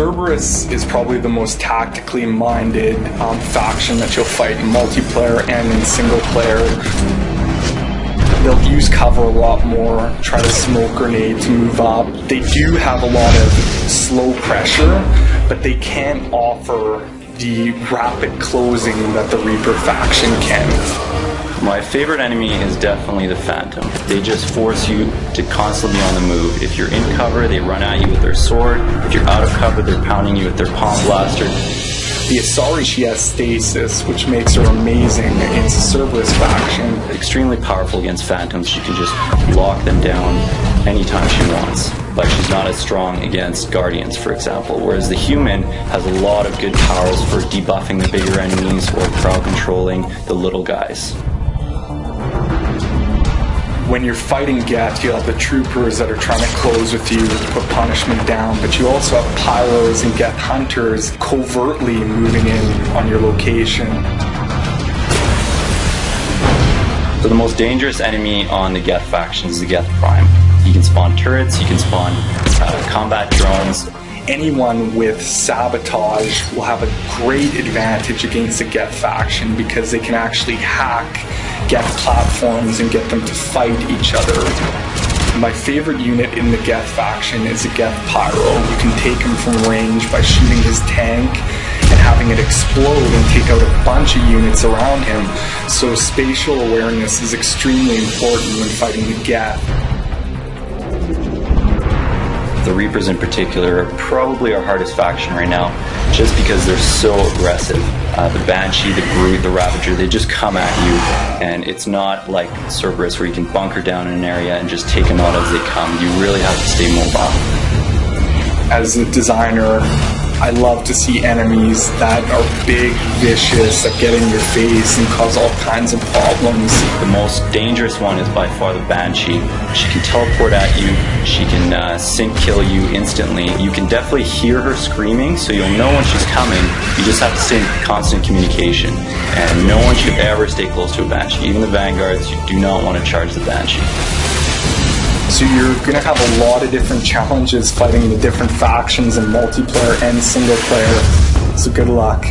Cerberus is probably the most tactically minded faction that you'll fight in multiplayer and in single player. They'll use cover a lot more, try to smoke grenades, move up. They do have a lot of slow pressure, but they can't offer the rapid closing that the Reaper faction can. My favorite enemy is definitely the Phantom. They just force you to constantly be on the move. If you're in cover, they run at you with their sword. If you're out of cover, they're pounding you with their palm blaster. The Asari, she has stasis, which makes her amazing against the Cerberus faction. Extremely powerful against Phantoms. She can just lock them down anytime she wants. But she's not as strong against Guardians, for example. Whereas the Human has a lot of good powers for debuffing the bigger enemies or crowd controlling the little guys. When you're fighting Geth, you have the troopers that are trying to close with you, put punishment down, but you also have pyros and Geth hunters covertly moving in on your location. So the most dangerous enemy on the Geth faction is the Geth Prime. You can spawn turrets, you can spawn combat drones. Anyone with sabotage will have a great advantage against the Geth faction because they can actually hack Geth platforms and get them to fight each other. My favorite unit in the Geth faction is the Geth Pyro. You can take him from range by shooting his tank and having it explode and take out a bunch of units around him. So spatial awareness is extremely important when fighting the Geth. The Reapers in particular are probably our hardest faction right now, just because they're so aggressive. The Banshee, the Brute, the Ravager, they just come at you, and it's not like Cerberus where you can bunker down in an area and just take them out as they come. You really have to stay mobile. As a designer, I love to see enemies that are big, vicious, that get in your face and cause all kinds of problems. The most dangerous one is by far the Banshee. She can teleport at you, she can sync kill you instantly. You can definitely hear her screaming, so you'll know when she's coming. You just have to stay in constant communication. And no one should ever stay close to a Banshee. Even the Vanguards, you do not want to charge the Banshee. So you're going to have a lot of different challenges fighting the different factions in multiplayer and single player. So good luck.